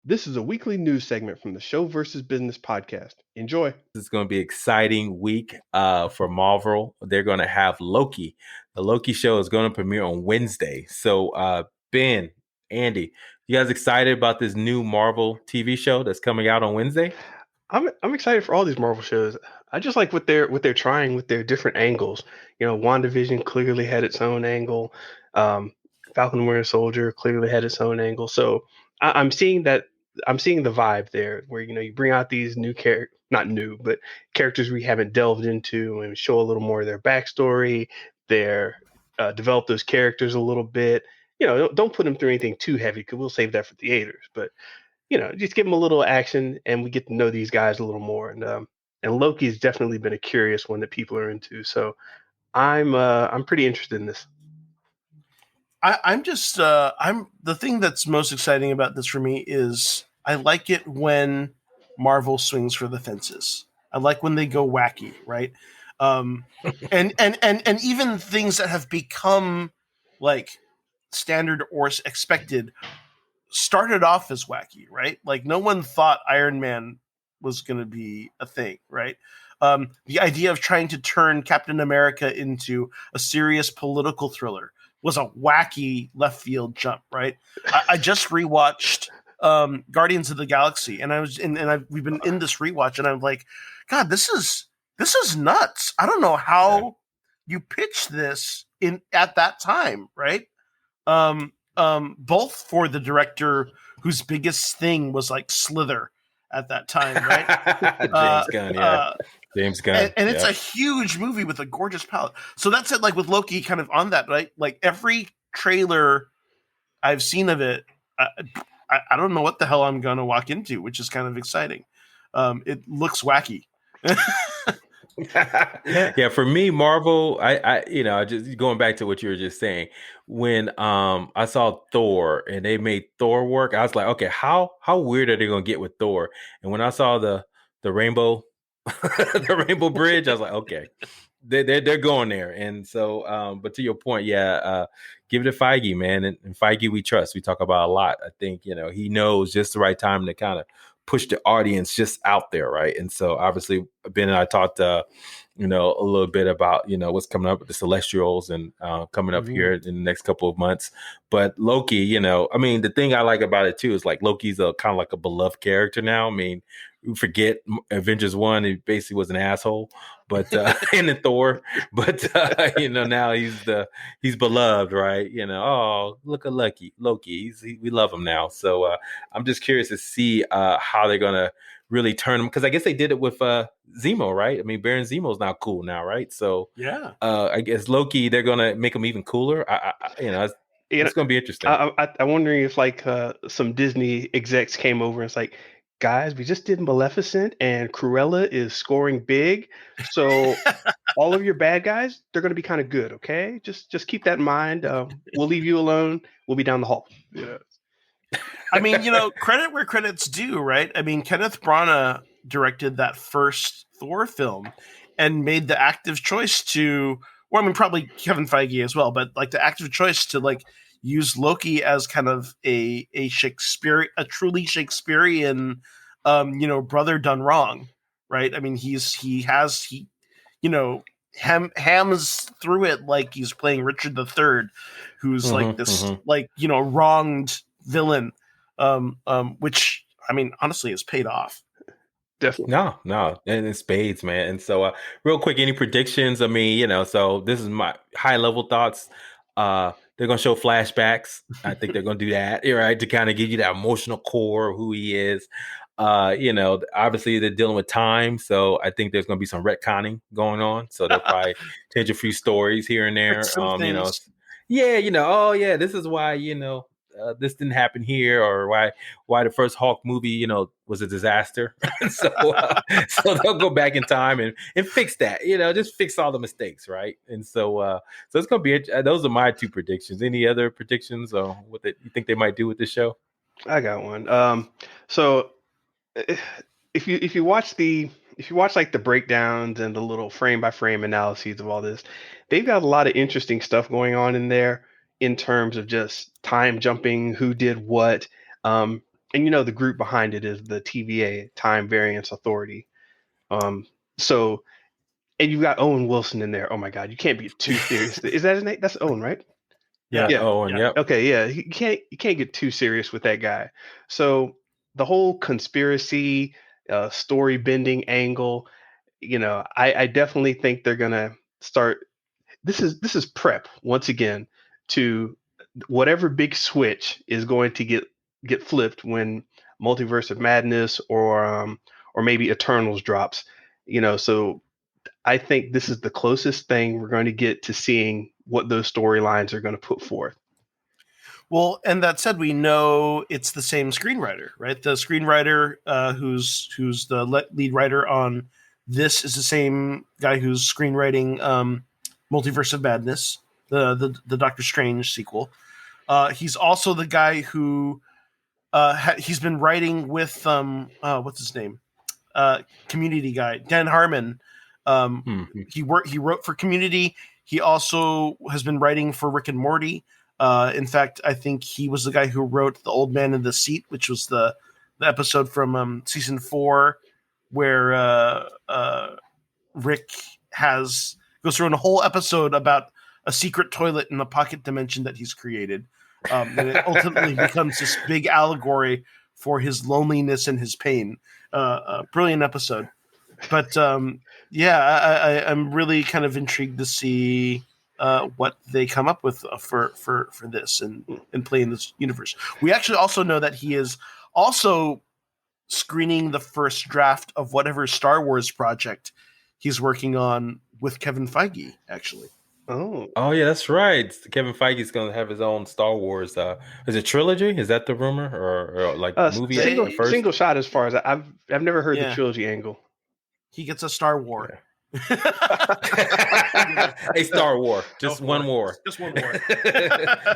This is a weekly news segment from the Show versus Business podcast. Enjoy. This is going to be an exciting week for Marvel. They're going to have Loki. The Loki show is going to premiere on Wednesday. So, Ben, Andy, you guys excited about this new Marvel TV show that's coming out on Wednesday? I'm excited for all these Marvel shows. I just like what they're trying with their different angles. WandaVision clearly had its own angle. Um, Falcon and Winter Soldier clearly had its own angle. So I'm seeing that. I'm seeing the vibe there, where you bring out these new not new, but characters we haven't delved into, and show a little more of their backstory. Their develop those characters a little bit. Don't put them through anything too heavy, because we'll save that for theaters. But just give them a little action, and we get to know these guys a little more. And Loki's definitely been a curious one that people are into. So I'm pretty interested in this. I'm the thing that's most exciting about this for me is I like it when Marvel swings for the fences. I like when they go wacky, right? And even things that have become like standard or expected started off as wacky, right? Like no one thought Iron Man was going to be a thing, right? The idea of trying to turn Captain America into a serious political thriller was a wacky left field jump, right? I just rewatched Guardians of the Galaxy, and we've been in this rewatch, and I'm like, God, this is nuts. I don't know how you pitched this at that time, right? Both for the director whose biggest thing was like Slither at that time, right? James Gunn, yeah. James Gunn. And it's a huge movie with a gorgeous palette. So that's it, like with Loki kind of on that, right? Like every trailer I've seen of it, I don't know what the hell I'm going to walk into, which is kind of exciting. It looks wacky. Yeah, for me, Marvel, I just going back to what you were just saying, when I saw Thor and they made Thor work, I was like, okay, how weird are they gonna get with Thor? And when I saw the rainbow the rainbow bridge, I was like, okay, they're going there. And so but to your point, give it to Feige, man. And Feige we trust. We talk about a lot. I think he knows just the right time to kind of push the audience just out there, right? And so obviously Ben and I talked a little bit about what's coming up with the Celestials and coming up here in the next couple of months. But Loki, I mean, the thing I like about it too is like Loki's a kind of like a beloved character now. I mean, we forget Avengers 1, he basically was an asshole, but and in Thor, but now he's beloved, right? Oh, look at Loki, we love him now. So I'm just curious to see how they're gonna really turn him, because I guess they did it with Zemo, right? I mean, Baron Zemo's now cool now, right? So yeah, I guess Loki, they're gonna make him even cooler. It's gonna be interesting. I'm wondering if like some Disney execs came over and it's like, guys, we just did Maleficent and Cruella is scoring big, so all of your bad guys, they're going to be kind of good, okay? Just keep that in mind. We'll leave you alone. We'll be down the hall. I mean, credit where credit's due, right? I mean, Kenneth Branagh directed that first Thor film and made the active choice to, or I mean, probably Kevin Feige as well, but like the active choice to like use Loki as kind of a truly Shakespearean, brother done wrong, right? I mean, he hams through it like he's playing Richard III, who's like this, wronged villain, which I mean, honestly, has paid off. Definitely. No, and it's spades, man. And so, real quick, any predictions? I mean, so this is my high level thoughts. They're gonna show flashbacks. I think they're gonna do that, right, to kind of give you that emotional core of who he is. Obviously they're dealing with time, so I think there's gonna be some retconning going on. So they'll probably change a few stories here and there. This is why this didn't happen here, or why the first Hulk movie was a disaster. so they'll go back in time and fix that, just fix all the mistakes, right? And so it's gonna be those are my two predictions. Any other predictions or what you think they might do with this show? I got one. So if you watch like the breakdowns and the little frame by frame analyses of all this, they've got a lot of interesting stuff going on in there in terms of just time jumping, who did what. And and the group behind it is the TVA, Time Variance Authority. So, and you've got Owen Wilson in there. Oh my God, you can't be too serious. Is that his name? That's Owen, right? Yeah. Yeah. Oh, and yep. Okay, yeah. You can't get too serious with that guy. So the whole conspiracy, story bending angle, I definitely think they're gonna start. This is prep once again to whatever big switch is going to get flipped when Multiverse of Madness or maybe Eternals drops. So I think this is the closest thing we're going to get to seeing what those storylines are going to put forth. Well, and that said, we know it's the same screenwriter, right? The screenwriter who's the lead writer on this is the same guy who's screenwriting Multiverse of Madness, the Doctor Strange sequel. He's also the guy who he's been writing with what's his name, Community guy Dan Harmon. He wrote for Community. He also has been writing for Rick and Morty. In fact, I think he was the guy who wrote The Old Man in the Seat, which was the episode from season 4 where Rick goes through a whole episode about a secret toilet in the pocket dimension that he's created. And it ultimately becomes this big allegory for his loneliness and his pain. Brilliant episode. But I'm really kind of intrigued to see what they come up with for this and play in this universe. We actually also know that he is also screening the first draft of whatever Star Wars project he's working on with Kevin Feige, actually. Oh yeah, that's right. Kevin Feige's going to have his own Star Wars. Is it trilogy? Is that the rumor, or like movie? Single shot. As far as I've never heard the trilogy angle. He gets a Star War. Yeah. A Star War, just one war, just one war.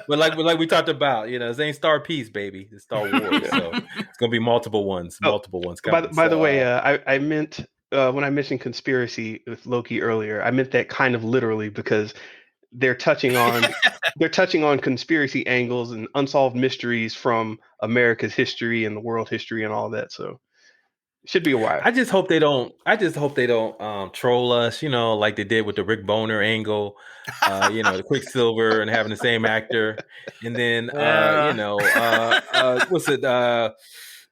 but like we talked about, it ain't Star Peace, baby. It's Star Wars, so it's gonna be multiple ones. By the way, I meant when I mentioned conspiracy with Loki earlier, I meant that kind of literally because they're touching on conspiracy angles and unsolved mysteries from America's history and the world history and all that. So. Should be a while. I just hope they don't troll us, like they did with the Rick Boner angle, the Quicksilver and having the same actor. And then, what's it? The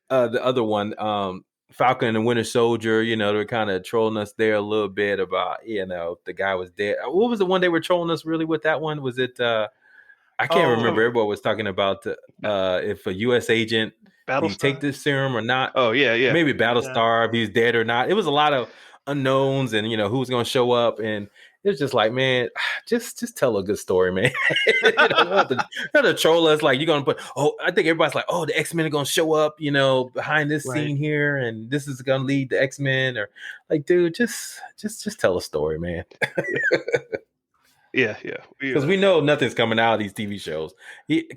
other one, Falcon and the Winter Soldier, they're kind of trolling us there a little bit about, if the guy was dead. What was the one they were trolling us really with that one? Was it, I can't remember. Everybody was talking about if a U.S. agent, did he take this serum or not? Oh, yeah. Maybe Battlestar, if he's dead or not. It was a lot of unknowns and, who's going to show up. And it was just like, man, just tell a good story, man. Not to troll us like you're going to put, I think everybody's like, the X-Men are going to show up, behind this scene here. And this is going to lead the X-Men. Or like, dude, just tell a story, man. Yeah. Because we know nothing's coming out of these TV shows.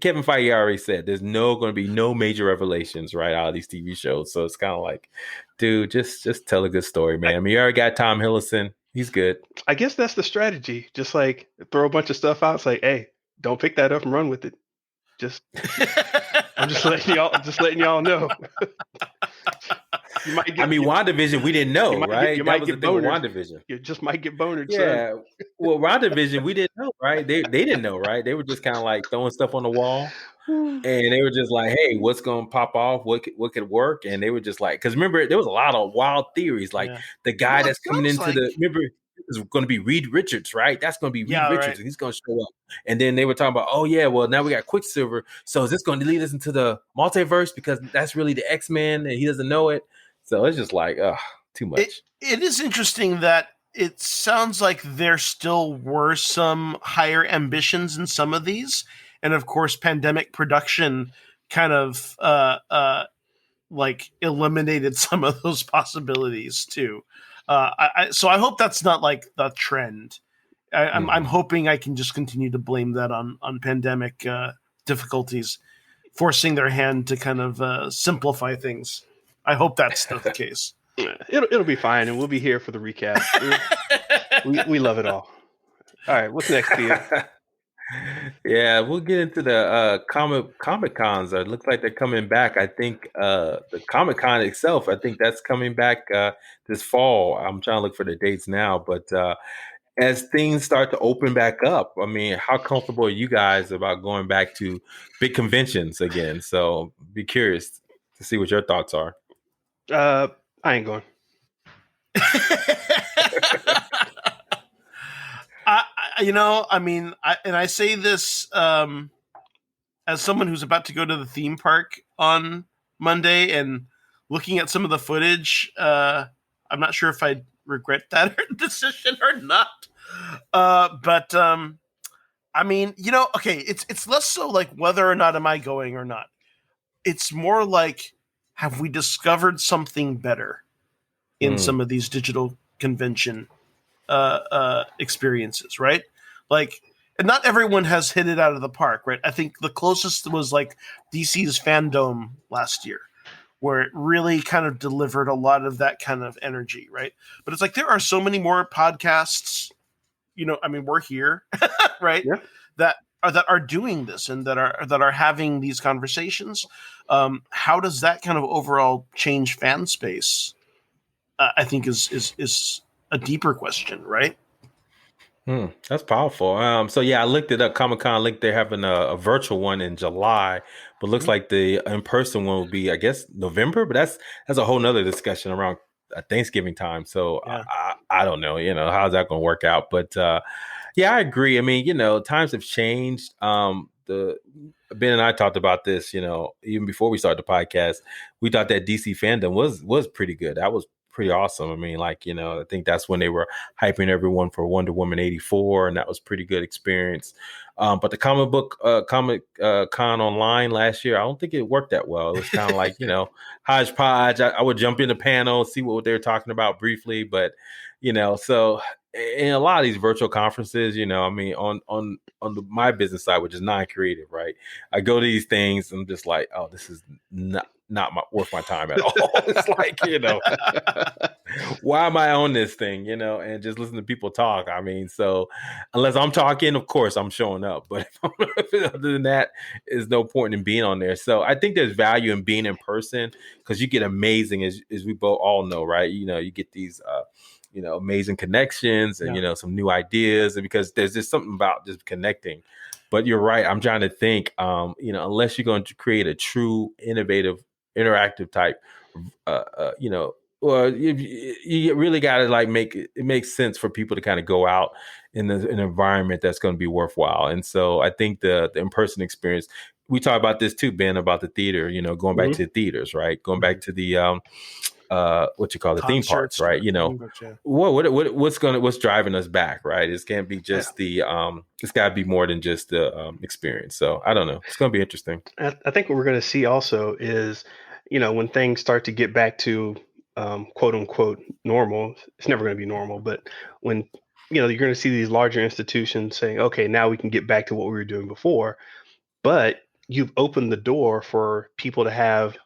Kevin Feige already said there's going to be no major revelations right out of these TV shows. So it's kind of like, dude, just tell a good story, man. I mean, you already got Tom Hiddleston. He's good. I guess that's the strategy. Just like throw a bunch of stuff out. It's like, hey, don't pick that up and run with it. I'm just letting y'all know. WandaVision, we didn't know, right? You might get boned. WandaVision. You just might get boned. Yeah. Well, WandaVision, we didn't know, right? They didn't know, right? They were just kind of like throwing stuff on the wall, and they were just like, "Hey, what's going to pop off? What could work?" And they were just like, because remember, there was a lot of wild theories, like the guy that's coming into remember. Is going to be Reed Richards, right? That's going to be Reed Richards, right. And he's going to show up. And then they were talking about, well, now we got Quicksilver. So is this going to lead us into the multiverse because that's really the X-Men and he doesn't know it? So it's just like, too much. It is interesting that it sounds like there still were some higher ambitions in some of these, and of course, pandemic production kind of eliminated some of those possibilities too. So I hope that's not like the trend. I'm hoping I can just continue to blame that on pandemic difficulties, forcing their hand to kind of simplify things. I hope that's not the case. It'll be fine, and we'll be here for the recap. We love it all. All right, what's next, Theo? Yeah, we'll get into the Comic Cons. It looks like they're coming back. I think the Comic Con itself, I think that's coming back this fall. I'm trying to look for the dates now, but as things start to open back up, I mean, how comfortable are you guys about going back to big conventions again? So be curious to see what your thoughts are. I ain't going. I say this as someone who's about to go to the theme park on Monday and looking at some of the footage. I'm not sure if I regret that decision or not. But I mean, okay, it's less so like whether or not am I going or not. It's more like, have we discovered something better in some of these digital convention experiences, right? Like, and not everyone has hit it out of the park, right? I think the closest was like DC's Fandom last year, where it really kind of delivered a lot of that kind of energy, right? But it's like there are so many more podcasts, I mean, we're here, right? Yeah. That are doing this and that are having these conversations. How does that kind of overall change fan space? I think is a deeper question, right? That's powerful. So yeah, I looked it up. Comic Con linked they're having a virtual one in July, but looks like the in person one will be, I guess, November. But that's a whole nother discussion around Thanksgiving time. So Yeah. I don't know, how's that going to work out? But yeah, I agree. I mean, times have changed. The Ben and I talked about this, even before we started the podcast. We thought that DC fandom was pretty good. That was pretty awesome. I mean, like, I think that's when they were hyping everyone for Wonder Woman 84, and that was pretty good experience. But the comic con online last year, I don't think it worked that well. It was kind of like, hodgepodge. I would jump in the panel, see what they were talking about briefly, but so in a lot of these virtual conferences, I mean, on my business side, which is non-creative, right? I go to these things and I'm just like, oh, this is not worth my time at all. It's like, why am I on this thing, and just listen to people talk. I mean, so unless I'm talking, of course I'm showing up, but other than that, there's no point in being on there. So I think there's value in being in person because you get amazing, as we both all know, right? You get these amazing connections and some new ideas, and because there's just something about just connecting. But you're right, I'm trying to think, unless you're going to create a true innovative interactive type well, you really got to like make it makes sense for people to kind of go out in an environment that's going to be worthwhile. And so I think the in-person experience, we talk about this too, Ben, about the theater, going back to the theaters, right? Going back to the what you call the theme parks, right? What's driving us back, right? It can't be just the it's got to be more than just the experience. So I don't know, it's going to be interesting. I think what we're going to see also is, when things start to get back to quote unquote normal, it's never going to be normal, but when you're going to see these larger institutions saying, okay, now we can get back to what we were doing before, but you've opened the door for people to have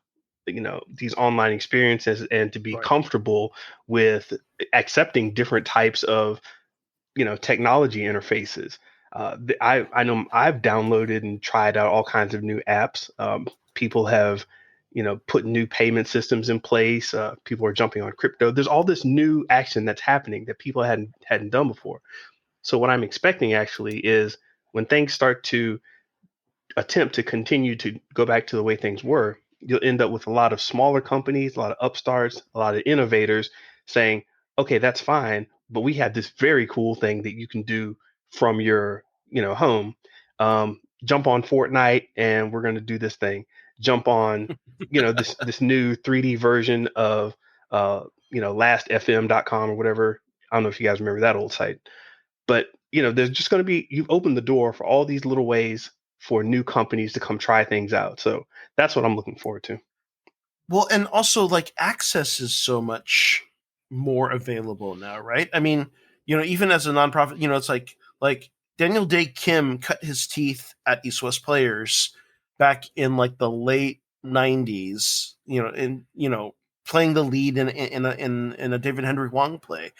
these online experiences and to be comfortable with accepting different types of technology interfaces. I know I've downloaded and tried out all kinds of new apps. People have put new payment systems in place. People are jumping on crypto. There's all this new action that's happening that people hadn't done before. So what I'm expecting actually is when things start to attempt to continue to go back to the way things were, you'll end up with a lot of smaller companies, a lot of upstarts, a lot of innovators saying, okay, that's fine, but we have this very cool thing that you can do from your home. Jump on Fortnite and we're going to do this thing. Jump on this new 3D version of lastfm.com or whatever. I don't know if you guys remember that old site, but there's just going to be, you've opened the door for all these little ways for new companies to come try things out. So that's what I'm looking forward to. Well, and also like access is so much more available now, right? I mean, even as a nonprofit, it's like Daniel Day Kim cut his teeth at East West Players back in like the late 90s, playing the lead in a David Henry Wong play.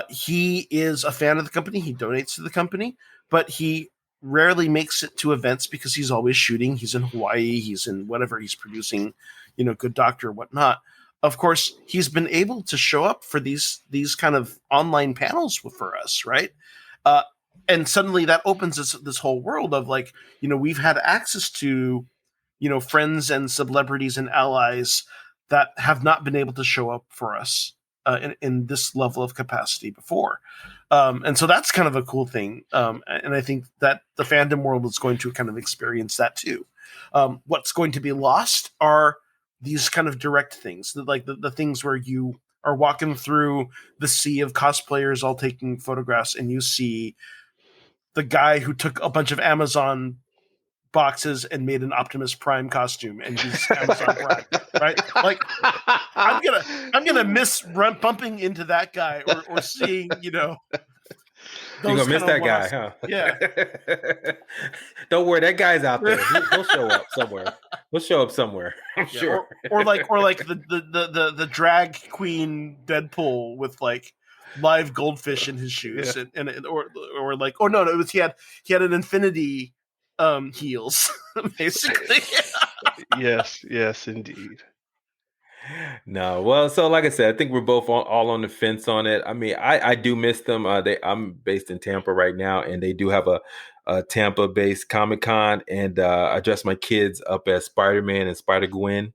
He is a fan of the company. He donates to the company. but he rarely makes it to events because he's always shooting. He's in Hawaii. He's in whatever he's producing, Good Doctor or whatnot. Of course, he's been able to show up for these kind of online panels for us, right? And suddenly that opens this whole world of like, we've had access to, friends and celebrities and allies that have not been able to show up for us in this level of capacity before. And so that's kind of a cool thing. And I think that the fandom world is going to kind of experience that too. What's going to be lost are these kind of direct things, like the things where you are walking through the sea of cosplayers all taking photographs and you see the guy who took a bunch of Amazon boxes and made an Optimus Prime costume and used Amazon Prime, right? Like I'm gonna miss bumping into that guy or seeing, You're gonna miss that guy, huh? Yeah. Don't worry, that guy's out there. He'll show up somewhere. He'll show up somewhere. I'm sure. Or like the drag queen Deadpool with like live goldfish in his shoes, or like, oh no, it was he had an infinity heels basically. yes, indeed. No, well, so like I said, I think we're both all on the fence on it. I mean, I do miss them. I'm based in Tampa right now, and they do have a Tampa-based Comic-Con, and I dressed my kids up as Spider-Man and Spider-Gwen,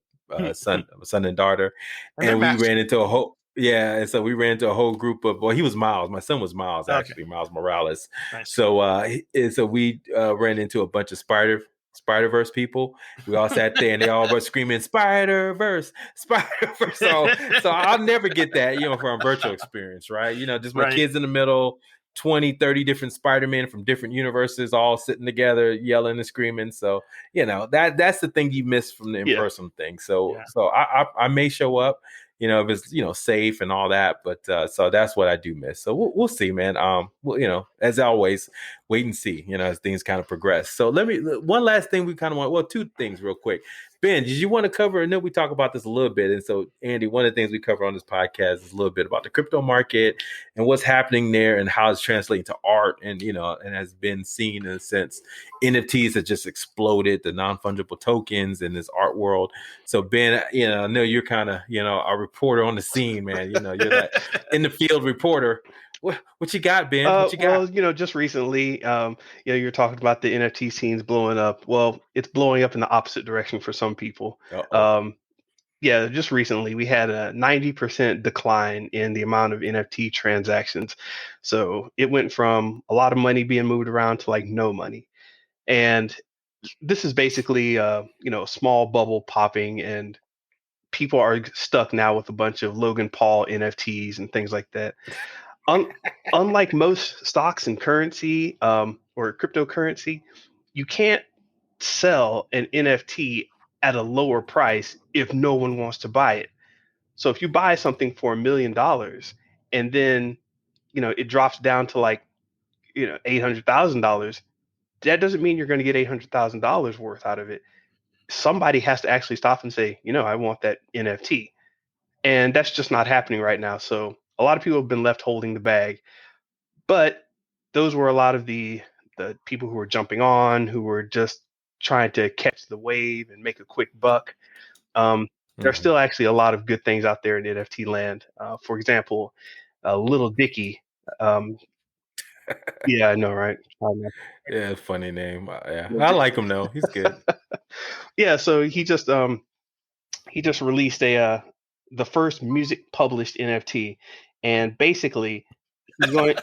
son and daughter, and we ran into a whole. Yeah, and so we ran into a whole group of. Well, he was Miles. My son was Miles, actually, Miles Morales. Nice. So we ran into a bunch of Spider-Verse people. We all sat there and they all were screaming Spider-Verse. So I'll never get that, from a virtual experience, right? Just my kids in the middle, 20, 30 different Spider-Men from different universes all sitting together, yelling and screaming. So, that's the thing you miss from the in-person thing. So I may show up, if it's, safe and all that, but so that's what I do miss. So we'll see, man. As always, wait and see, as things kind of progress. So one last thing we kind of want, two things real quick. Ben, did you want to cover? I know we talk about this a little bit. And so, Andy, one of the things we cover on this podcast is a little bit about the crypto market and what's happening there and how it's translating to art and, and has been seen in a sense. NFTs have just exploded, the non-fungible tokens in this art world. So, Ben, I know you're kind of, a reporter on the scene, man. You're that in the field reporter. What you got, Ben? What you got? Well, just recently, you're talking about the NFT scenes blowing up. Well, it's blowing up in the opposite direction for some people. Just recently we had a 90% decline in the amount of NFT transactions. So it went from a lot of money being moved around to like no money. And this is basically, a small bubble popping, and people are stuck now with a bunch of Logan Paul NFTs and things like that. Unlike most stocks and currency or cryptocurrency, you can't sell an NFT at a lower price if no one wants to buy it. So if you buy something for $1 million and then it drops down to like $800,000, that doesn't mean you're going to get $800,000 worth out of it. Somebody has to actually stop and say, I want that NFT, and that's just not happening right now. So a lot of people have been left holding the bag. But those were a lot of the people who were jumping on, who were just trying to catch the wave and make a quick buck. There's still actually a lot of good things out there in NFT land. For example, Little Dicky. Yeah, I know, right? Yeah, funny name. I like him though. He's good. Yeah, so he just released the first music published NFT, and basically he's going.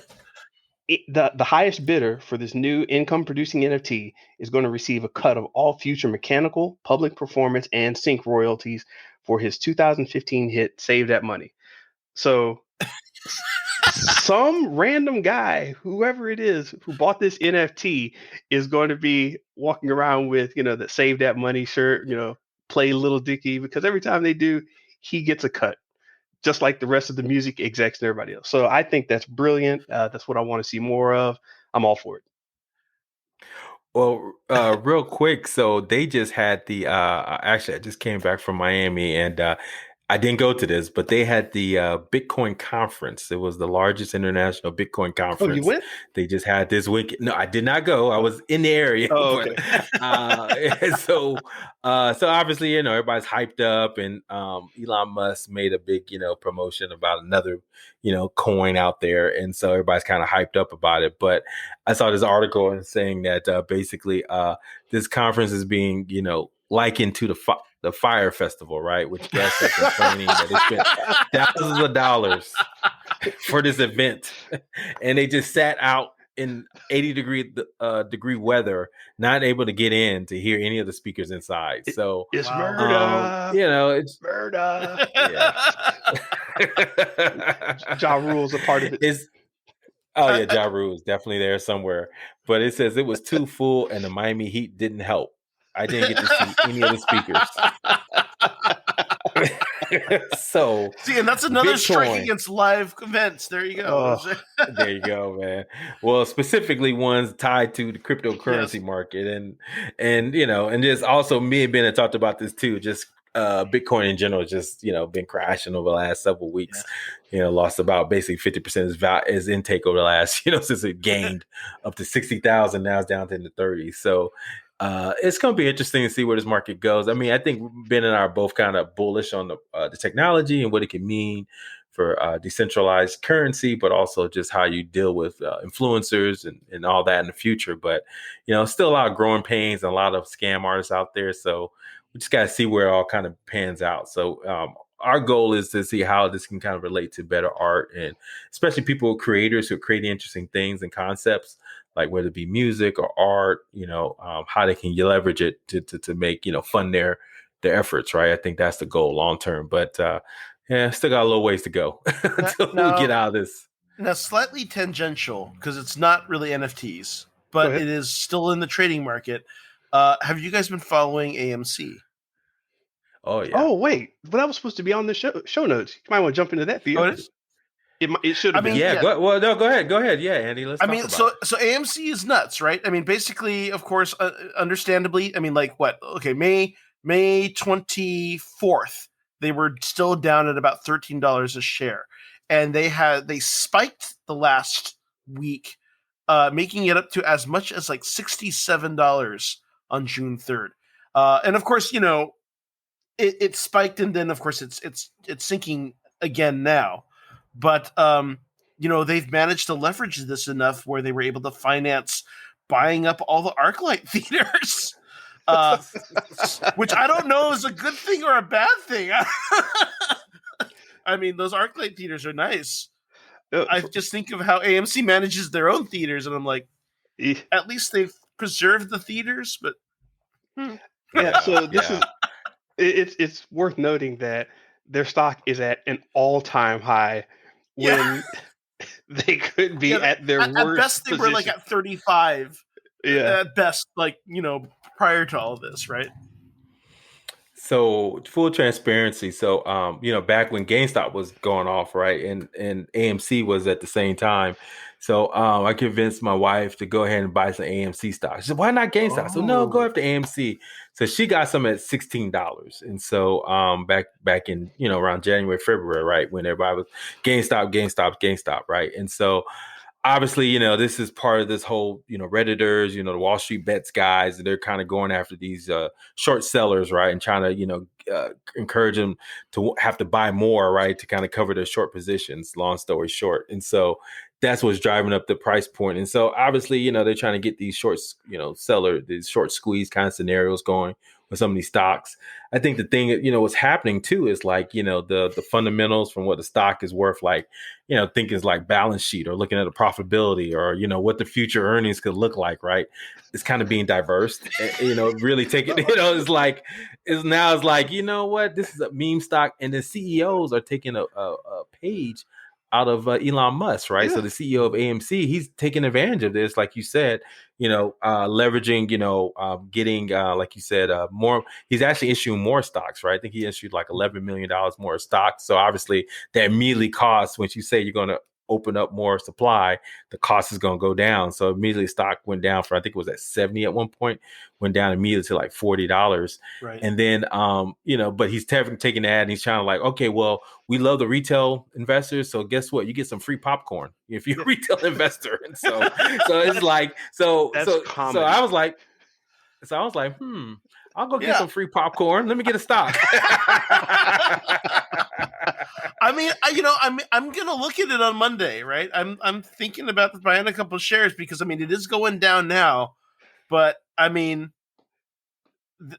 The highest bidder for this new income producing NFT is going to receive a cut of all future mechanical, public performance, and sync royalties for his 2015 hit Save That Money. So some random guy, whoever it is, who bought this NFT is going to be walking around with, the Save That Money shirt, play Little Dicky, because every time they do, he gets a cut, just like the rest of the music execs and everybody else. So I think that's brilliant. That's what I want to see more of. I'm all for it. Well, real quick, so they just had the actually I just came back from Miami, and I didn't go to this, but they had the Bitcoin conference. It was the largest international Bitcoin Oh, you conference. went? They just had this week. No, I did not go. I was in the area, Oh, but okay. so obviously, everybody's hyped up, and Elon Musk made a big, promotion about another, coin out there, and so everybody's kind of hyped up about it. But I saw this article saying that basically this conference is being, likened to the Fire Festival, right? Which guests are complaining that they spent thousands of dollars for this event, and they just sat out in 80-degree weather, not able to get in to hear any of the speakers inside. So It's Wow. murder. it's Murder. yeah. Ja Rule's a part of it. Oh yeah, Ja Rule is definitely there somewhere. But it says it was too full and the Miami Heat didn't help. I didn't get to see any of the speakers. So See, and that's another strike Bitcoin. against live events. There you go. There you go, man. Well, specifically ones tied to the cryptocurrency market, and and just also me and Ben had talked about this too. Just Bitcoin in general, just been crashing over the last several weeks. Lost about basically 50% his intake over the last since it gained up to 60,000. Now it's down to the 30s. So it's going to be interesting to see where this market goes. I mean, I think Ben and I are both kind of bullish on the technology and what it can mean for decentralized currency, but also just how you deal with influencers and all that in the future. But, still a lot of growing pains and a lot of scam artists out there. So we just got to see where it all kind of pans out. So our goal is to see how this can kind of relate to better art, and especially creators who are creating interesting things and concepts, like whether it be music or art, how they can leverage it to make, fund their efforts, right? I think that's the goal long term. But still got a little ways to go until we get out of this. Now, slightly tangential, because it's not really NFTs, but it is still in the trading market. Have you guys been following AMC? Oh, yeah. Oh, wait. But that was supposed to be on the show notes. You might want to jump into that, Theo. Oh, it is? It should have been. Yeah. Go ahead. Go ahead. Yeah, Andy. Let's talk about it. So AMC is nuts, right? I mean, basically, of course, understandably, I mean, like what? Okay, May 24th, they were still down at about $13 a share, and they spiked the last week, making it up to as much as like $67 on June 3rd. And of course, it spiked, and then of course it's sinking again now. But they've managed to leverage this enough where they were able to finance buying up all the ArcLight theaters, which I don't know is a good thing or a bad thing. I mean, those ArcLight theaters are nice. I just think of how AMC manages their own theaters, and I'm like, at least they've preserved the theaters. But yeah, so this is it's worth noting that their stock is at an all-time high when they could be at their worst. At best, they were like at 35. Yeah. At best, prior to all this, right? So full transparency. So, back when GameStop was going off, right, and AMC was at the same time. So I convinced my wife to go ahead and buy some AMC stock. She said, "Why not GameStop?" So no, go after AMC. So she got some at $16. And so back in around January, February, right, when everybody was GameStop, right, and so. Obviously, this is part of this whole, Redditors, the Wall Street Bets guys, and they're kind of going after these short sellers, right, and trying to, encourage them to have to buy more, right, to kind of cover their short positions, long story short. And so that's what's driving up the price point. And so obviously, they're trying to get these short, these short squeeze kind of scenarios going with some of these stocks. I think the thing, what's happening too is like, the fundamentals from what the stock is worth, like, thinking is like balance sheet or looking at the profitability or, what the future earnings could look like, right? It's kind of being diverse, really taking, it's like, you know what, this is a meme stock. And the CEOs are taking a page out of Elon Musk, right? Yeah. So the CEO of AMC, he's taking advantage of this, like you said, leveraging, getting, like you said, more. He's actually issuing more stocks, right? I think he issued like $11 million more stocks. So obviously that immediately costs, once you say you're going to open up more supply, the cost is going to go down. So immediately stock went down for, I think it was at 70 at one point, went down immediately to like $40. Right. And then, but he's taking that and he's trying to like, okay, well, we love the retail investors. So guess what? You get some free popcorn if you're a retail investor. And so it's like, so I was like, I'll go get some free popcorn. Let me get a stock. I mean, I'm gonna look at it on Monday, right? I'm thinking about buying a couple of shares because I mean it is going down now, but I mean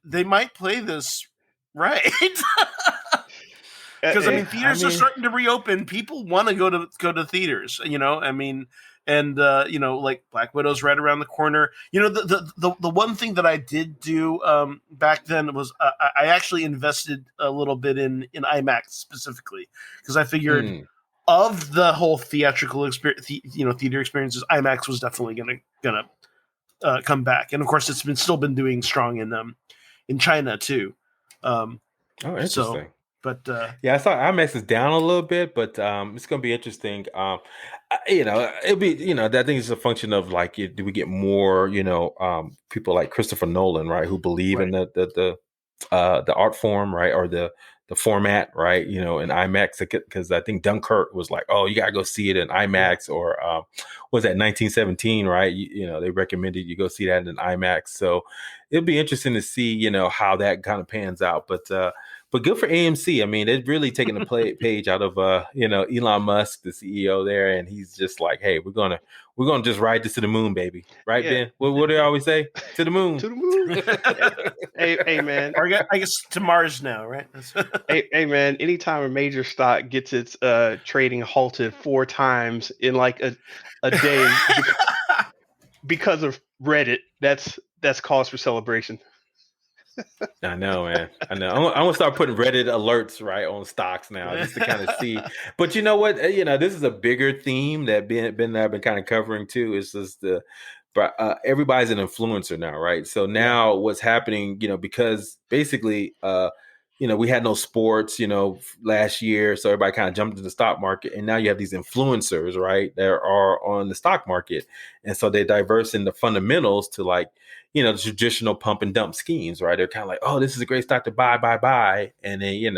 they might play this right. Because I mean, theaters are starting to reopen. People want to go to theaters. I mean, and like Black Widow's right around the corner. The one thing that I did do back then was I actually invested a little bit in IMAX specifically because I figured of the whole theatrical experience, theater experiences, IMAX was definitely gonna come back, and of course, it's still been doing strong in China too. Interesting. So, but I saw IMAX is down a little bit, but it's going to be interesting. It'll be, I think it's a function of like, do we get more, people like Christopher Nolan, right, who believe in the art form, right, or the format, right, in IMAX, because I think Dunkirk was like, oh, you gotta go see it in IMAX, or was that 1917, right? They recommended you go see that in IMAX. So it'll be interesting to see, how that kind of pans out, but good for AMC. I mean, they're really taking the page out of Elon Musk, the CEO there, and he's just like, hey, we're gonna just ride this to the moon, baby. Right, Ben? What do they always say? To the moon. To the moon. hey, man. Or I guess to Mars now, right? hey, man. Anytime a major stock gets its trading halted 4 times in like a day because of Reddit, that's cause for celebration. I know, man. I know. I'm gonna start putting Reddit alerts right on stocks now, just to kind of see. But you know what? This is a bigger theme that Ben and I've been kind of covering too. It's just everybody's an influencer now, right? So now what's happening? Because basically, we had no sports, last year, so everybody kind of jumped into the stock market, and now you have these influencers, right? That are on the stock market, and so they're diverse in the fundamentals to like, the traditional pump and dump schemes, right? They're kind of like, oh, this is a great stock to buy. And then,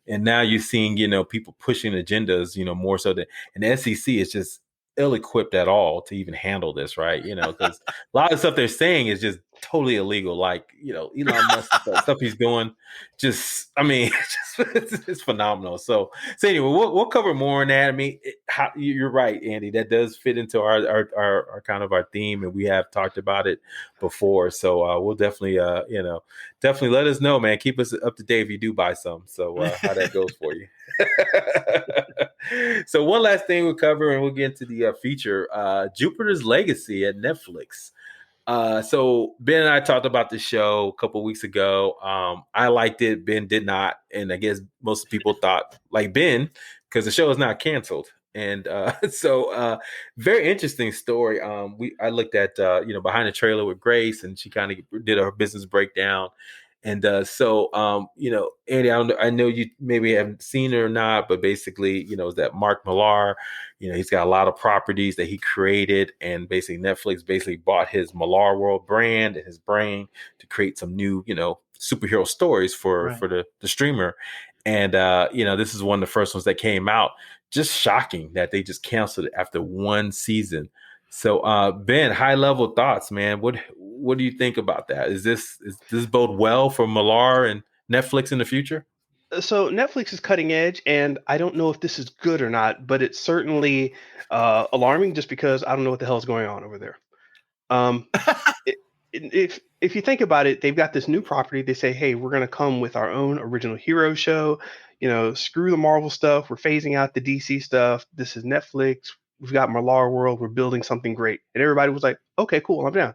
and now you're seeing, people pushing agendas, more so than, and the SEC is just ill-equipped at all to even handle this, right? Because a lot of stuff they're saying is just totally illegal. Like, Elon Musk stuff he's doing, it's phenomenal. So anyway, we'll cover more on that. I mean, you're right, Andy. That does fit into our kind of our theme, and we have talked about it before. So we'll definitely, definitely let us know, man. Keep us up to date if you do buy some. So how that goes for you. So one last thing we'll cover, and we'll get into the feature, Jupiter's Legacy at Netflix. So Ben and I talked about the show a couple weeks ago. I liked it. Ben did not. And I guess most people thought like Ben, because the show is not canceled. And so very interesting story. I looked at, Behind the Trailer with Grace, and she kind of did her business breakdown. And Andy, I know you maybe haven't seen it or not, but basically, is that Mark Millar, he's got a lot of properties that he created, and basically Netflix basically bought his Millar World brand and his brain to create some new, superhero stories for the streamer. And, this is one of the first ones that came out. Just shocking that they just canceled it after one season. So, Ben, high level thoughts, man. What do you think about that? Is this bode well for Millar and Netflix in the future? So Netflix is cutting edge, and I don't know if this is good or not, but it's certainly alarming just because I don't know what the hell is going on over there. If you think about it, they've got this new property. They say, hey, we're going to come with our own original hero show. Screw the Marvel stuff. We're phasing out the DC stuff. This is Netflix. We've got Millar World. We're building something great. And everybody was like, okay, cool, I'm down.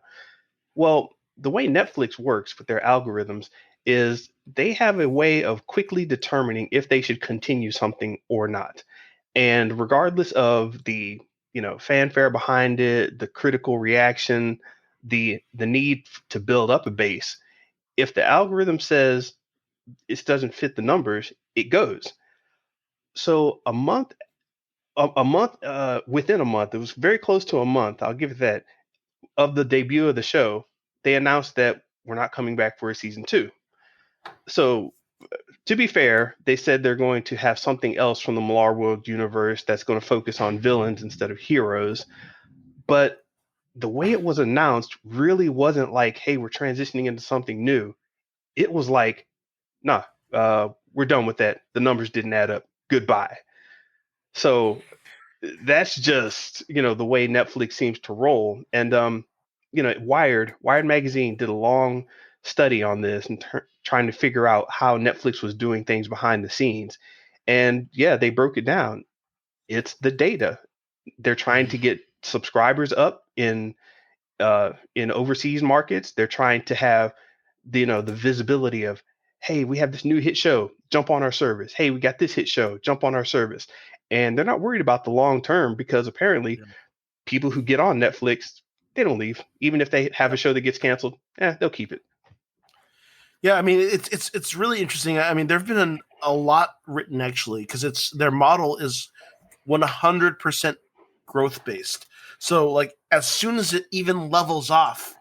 Well, the way Netflix works with their algorithms is they have a way of quickly determining if they should continue something or not. And regardless of the, fanfare behind it, the critical reaction, the need to build up a base, if the algorithm says it doesn't fit the numbers, it goes. So a month a month, within a month, it was very close to a month. I'll give it that. Of the debut of the show, they announced that we're not coming back for a season two. So, to be fair, they said they're going to have something else from the Millar World universe that's going to focus on villains instead of heroes. But the way it was announced really wasn't like, hey, we're transitioning into something new. It was like, nah, we're done with that. The numbers didn't add up. Goodbye. So that's just, the way Netflix seems to roll. And Wired magazine did a long study on this and trying to figure out how Netflix was doing things behind the scenes. And yeah, they broke it down. It's the data. They're trying to get subscribers up in overseas markets. They're trying to have the visibility of, hey, we have this new hit show, jump on our service. Hey, we got this hit show, jump on our service. And they're not worried about the long term because apparently people who get on Netflix, they don't leave. Even if they have a show that gets canceled, they'll keep it. Yeah, I mean it's really interesting. I mean, there've been a lot written actually because their model is 100% growth based. So like as soon as it even levels off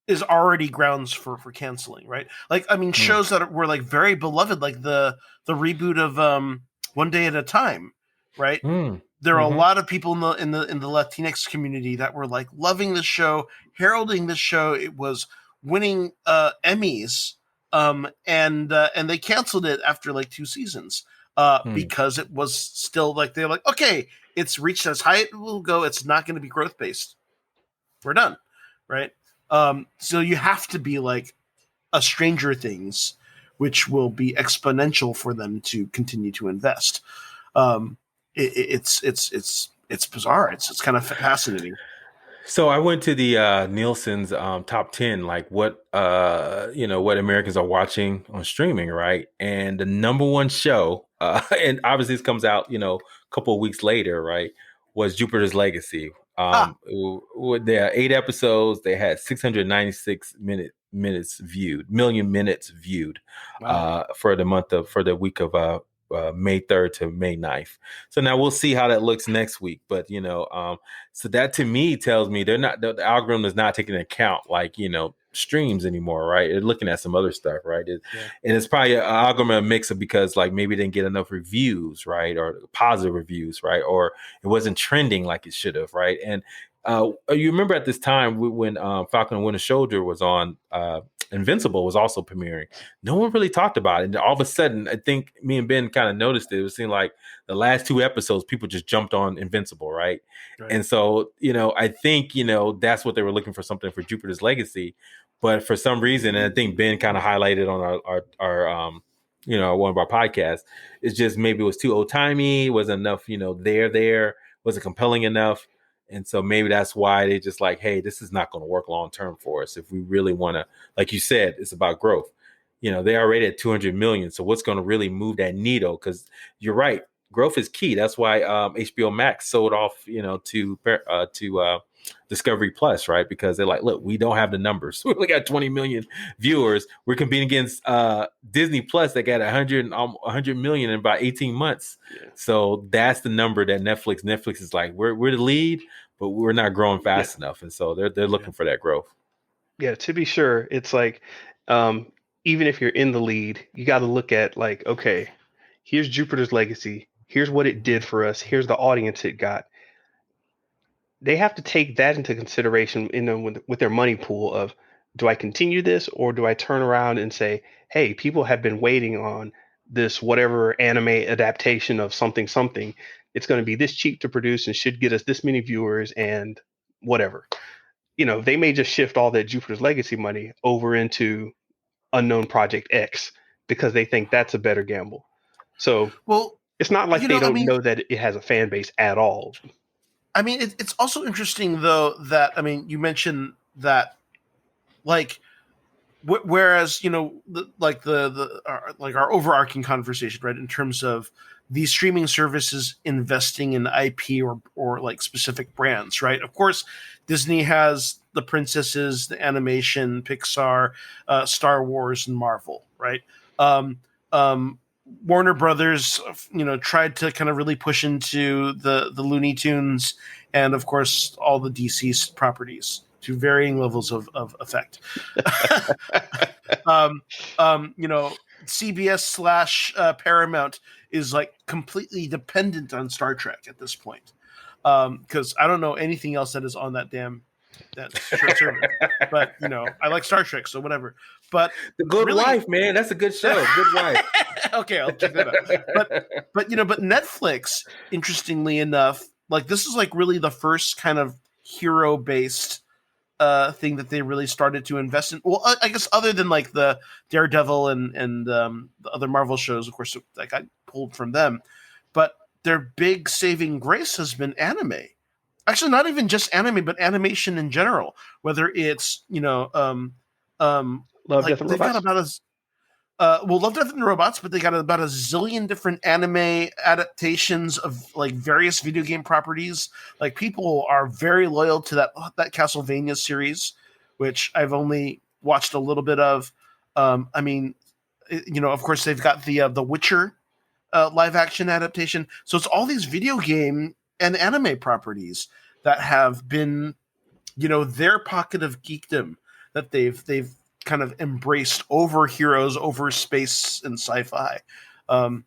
is already grounds for canceling, right? Like I mean shows that were like very beloved, like the reboot of One Day at a Time, right? There are a lot of people in the Latinx community that were like loving the show, heralding the show. It was winning Emmys, and they canceled it after like 2 seasons because it was still like they're like, okay, it's reached as high it will go. It's not going to be growth based. We're done, right? So you have to be like a Stranger Things, which will be exponential for them to continue to invest. It's bizarre. It's kind of fascinating. So I went to the Nielsen's top 10, like what what Americans are watching on streaming, right? And the number one show, and obviously this comes out a couple of weeks later, right? Was Jupiter's Legacy. There are 8 episodes. They had 696 minutes viewed, million minutes viewed. Wow. For the week of May 3rd to May 9th. So now we'll see how that looks next week. But so that to me tells me they're not, the algorithm is not taking into account like streams anymore, right? They're looking at some other stuff, right? And it's probably an algorithm mix of because like maybe they didn't get enough reviews, right, or positive reviews, right, or it wasn't trending like it should have, right? And you remember at this time when Falcon and Winter Soldier was on, Invincible was also premiering. No one really talked about it. And all of a sudden, I think me and Ben kind of noticed it. It seemed like the last 2 episodes, people just jumped on Invincible, right? And so, I think, that's what they were looking for, something for Jupiter's Legacy. But for some reason, and I think Ben kind of highlighted on our one of our podcasts, it's just maybe it was too old-timey, wasn't enough, there, wasn't compelling enough. And so maybe that's why they just like, hey, this is not going to work long term for us. If we really want to, like you said, it's about growth. They're already at 200 million. So what's going to really move that needle? Because you're right, growth is key. That's why HBO Max sold off, to Discovery Plus, right? Because they're like, look, we don't have the numbers. We only got 20 million viewers. We're competing against Disney Plus that got 100 million in about 18 months. Yeah. So that's the number that Netflix is like, we're the lead, but we're not growing fast enough. And so they're looking for that growth. Yeah, to be sure, it's like even if you're in the lead, you got to look at like, okay, here's Jupiter's Legacy. Here's what it did for us. Here's the audience it got. They have to take that into consideration, with their money pool of, do I continue this or do I turn around and say, hey, people have been waiting on this whatever anime adaptation of something. It's going to be this cheap to produce and should get us this many viewers and whatever. They may just shift all that Jupiter's Legacy money over into Unknown Project X because they think that's a better gamble. So it's not like they don't know that it has a fan base at all. I mean, it's also interesting though that you mentioned that, like, whereas our overarching conversation, right, in terms of these streaming services investing in IP or like specific brands, right? Of course, Disney has the princesses, the animation, Pixar, Star Wars, and Marvel, right? Warner Brothers, tried to kind of really push into the Looney Tunes and, of course, all the DC properties to varying levels of effect. CBS slash Paramount is like completely dependent on Star Trek at this point, because I don't know anything else that is on that service. But I like Star Trek, so whatever. But The Good Wife, man, that's a good show. Good Wife. Okay, I'll check that out. But Netflix, interestingly enough, like this is like really the first kind of hero based thing that they really started to invest in. Well, I guess other than like the Daredevil and the other Marvel shows, of course, that got pulled from them. But their big saving grace has been anime. Actually, not even just anime, but animation in general. Whether it's Love, like Death, and they've got Robots. about as Love, Death, and Robots, but they got about a zillion different anime adaptations of like various video game properties. Like people are very loyal to that Castlevania series, which I've only watched a little bit of. I mean, of course they've got the Witcher live action adaptation. So it's all these video game and anime properties that have been, their pocket of geekdom that they've kind of embraced over heroes, over space and sci-fi. And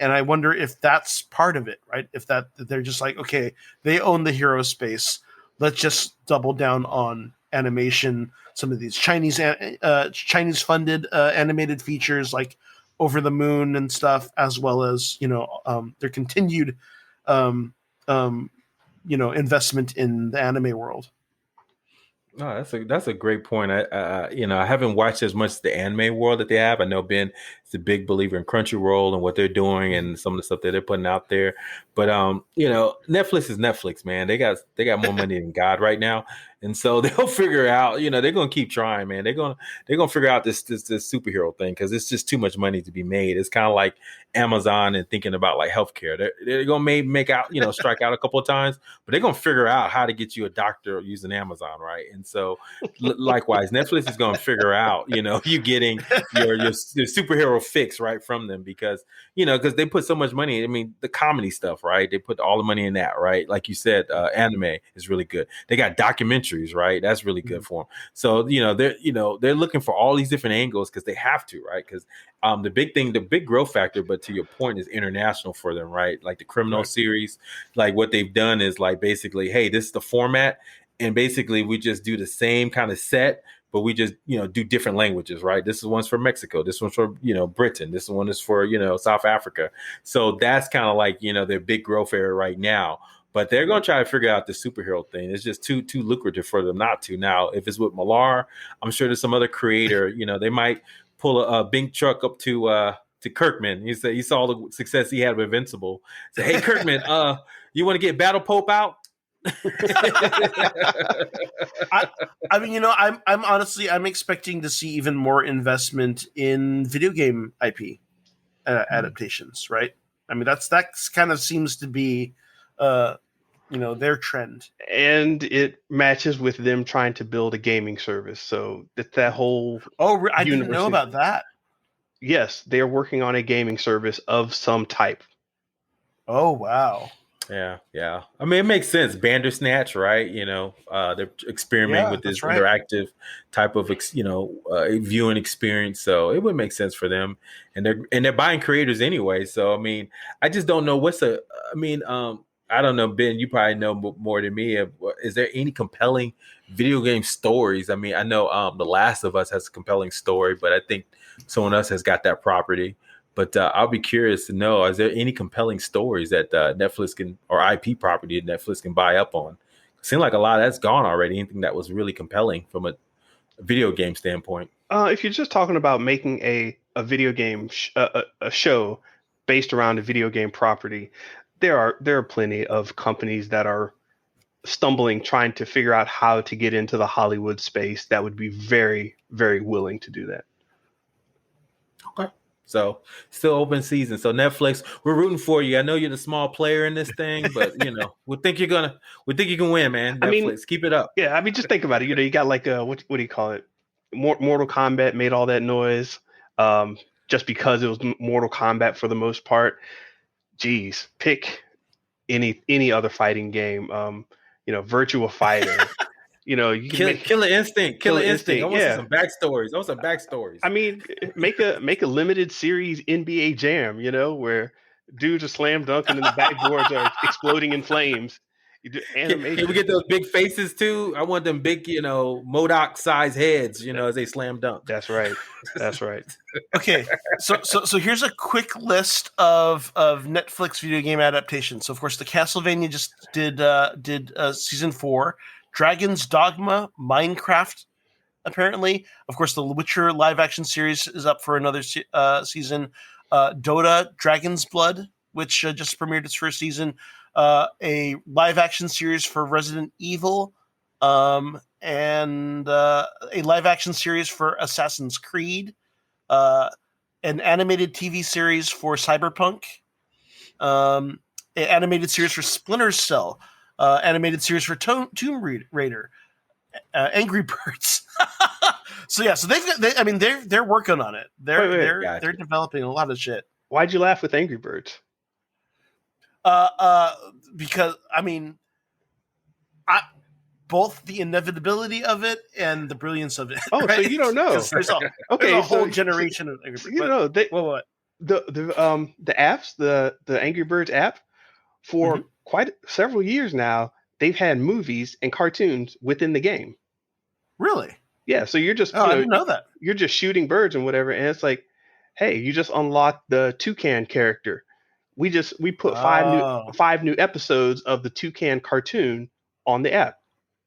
I wonder if that's part of it, right? If that they're just like, okay, they own the hero space. Let's just double down on animation. Some of these Chinese funded animated features like Over the Moon and stuff, as well as their continued investment in the anime world. No, that's a great point. I haven't watched as much of the anime world that they have. I know Ben is a big believer in Crunchyroll and what they're doing and some of the stuff that they're putting out there. But Netflix is Netflix, man. They got more money than God right now, and so they'll figure out. They're gonna keep trying, man. They're gonna figure out this superhero thing because it's just too much money to be made. It's kind of like Amazon and thinking about like healthcare. They're gonna make out, strike out a couple of times, but they're gonna figure out how to get you a doctor using Amazon, right? And so, likewise, Netflix is gonna figure out, you getting your superhero fix right from them because they put so much money. I mean, the comedy stuff, right? They put all the money in that, right? Like you said, anime is really good. They got documentaries, right? That's really good for them. So they're looking for all these different angles because they have to, right? Because the big growth factor, but to your point, is international for them, right? Like the Criminal series, like what they've done is like basically, hey, this is the format, and basically we just do the same kind of set, but we just do different languages, right? This one's for Mexico, this one's for Britain, this one is for South Africa. So that's kind of like their big growth area right now. But they're going to try to figure out the superhero thing. It's just too lucrative for them not to. Now, if it's with Millar, I'm sure there's some other creator. They might pull a big truck up to Kirkman. He said he saw the success he had with Invincible. Say, hey Kirkman, you want to get Battle Pope out? I mean, I'm honestly expecting to see even more investment in video game IP adaptations, right? I mean, that's kind of seems to be their trend, and it matches with them trying to build a gaming service. So that whole I didn't know about that. Yes, they're working on a gaming service of some type. Oh wow. Yeah. I mean, it makes sense. Bandersnatch, right? They're experimenting with this interactive type of, viewing experience. So it would make sense for them, and they're buying creators anyway. So I mean, I just don't know I don't know, Ben. You probably know more than me. Is there any compelling video game stories? I mean, I know The Last of Us has a compelling story, but I think someone else has got that property. But I'll be curious to know, is there any compelling stories that Netflix can, or IP property that Netflix can buy up on? It seems like a lot of that's gone already. Anything that was really compelling from a video game standpoint. If you're just talking about making a video game a show based around a video game property, there are plenty of companies that are stumbling, trying to figure out how to get into the Hollywood space that would be very, very willing to do that. Okay. So still open season. So Netflix, we're rooting for you. I know you're the small player in this thing, but we think you can win, man. Netflix, keep it up. Yeah, I mean, just think about it. You got like what do you call it? Mortal Kombat made all that noise. just because it was Mortal Kombat for the most part. Geez, pick any other fighting game. Virtua Fighter. You can make Killer Instinct. Killer Killer Instinct. I Instinct. want to see Yeah. some backstories. I want some backstories. I mean, make a limited series NBA Jam, where dudes are slam dunking and the backboards are exploding in flames. You do Can we animation. get those big faces too? I want them big, Modoc size heads, as they slam dunk. That's right. That's right. Okay, so here's a quick list of Netflix video game adaptations. So of course, the Castlevania just did season 4, Dragon's Dogma, Minecraft, apparently. Of course, the Witcher live action series is up for another season. Dota, Dragon's Blood, which just premiered its first season. A live action series for Resident Evil, and a live action series for Assassin's Creed. An animated TV series for Cyberpunk, an animated series for Splinter Cell, animated series for Tomb Raider, Angry Birds. So they're working on it. They're developing a lot of shit. Why'd you laugh with Angry Birds? Because both the inevitability of it and the brilliance of it. Oh, right? So you don't know? There's a whole generation of Angry Birds. What? The apps, the Angry Birds app, for quite several years now, they've had movies and cartoons within the game. Really? Yeah. So you're just I didn't know that. You're just shooting birds and whatever, and it's like, hey, you just unlocked the Toucan character. We put five new episodes of the Toucan cartoon on the app.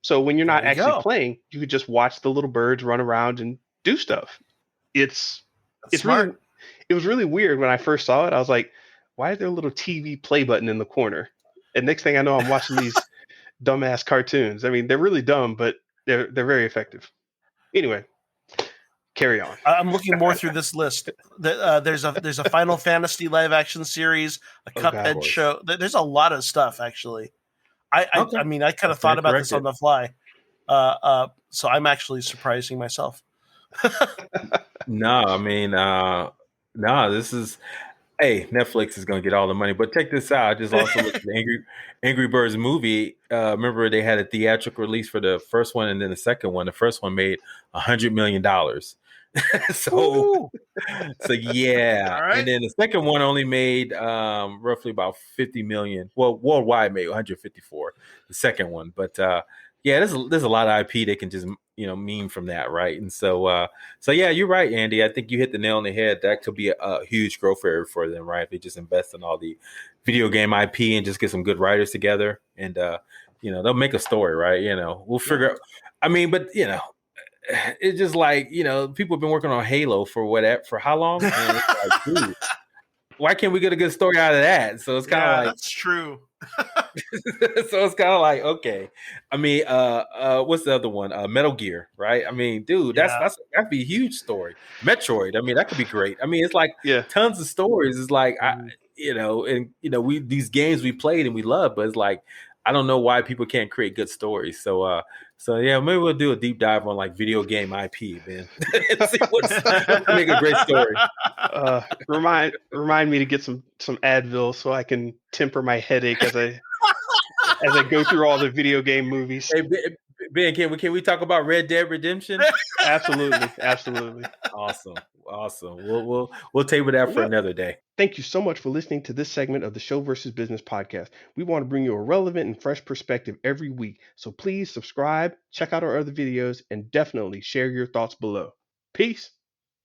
So when you're not actually playing, you could just watch the little birds run around and do stuff. It's smart. Really, it was really weird when I first saw it. I was like, why is there a little TV play button in the corner? And next thing I know, I'm watching these dumbass cartoons. I mean, they're really dumb, but they're very effective. Anyway, carry on. I'm looking more through this list. There's a Final Fantasy live action series, a Cuphead show. There's a lot of stuff actually. I kind of thought about this on the fly. So I'm actually surprising myself. This is, Netflix is going to get all the money. But check this out. I just also looked at the Angry Birds movie. Remember, they had a theatrical release for the first one and then the second one. The first one made $100 million. so yeah. Right. And then the second one only made roughly about 50 million. Well, worldwide made 154, the second one. But there's a lot of IP they can just meme from that, right? And so yeah, you're right, Andy. I think you hit the nail on the head. That could be a huge growth area for them, right? If they just invest in all the video game IP and just get some good writers together, and they'll make a story, right? We'll figure out. It's just like, people have been working on Halo for how long? And it's like, dude, why can't we get a good story out of that? So it's kind of like, that's true. So it's kind of like, okay. I mean, what's the other one? Metal Gear, right? I mean, dude, that'd be a huge story. Metroid, I mean, that could be great. I mean, it's like tons of stories. It's like, these games we played and we love, but it's like, I don't know why people can't create good stories. So yeah, maybe we'll do a deep dive on like video game IP, man. Make a great story. Remind me to get some Advil so I can temper my headache as I go through all the video game movies. Hey, Ben, can we talk about Red Dead Redemption? Absolutely. Awesome. We'll table that for another day. Thank you so much for listening to this segment of the Show versus Business podcast. We want to bring you a relevant and fresh perspective every week. So please subscribe, check out our other videos, and definitely share your thoughts below. Peace.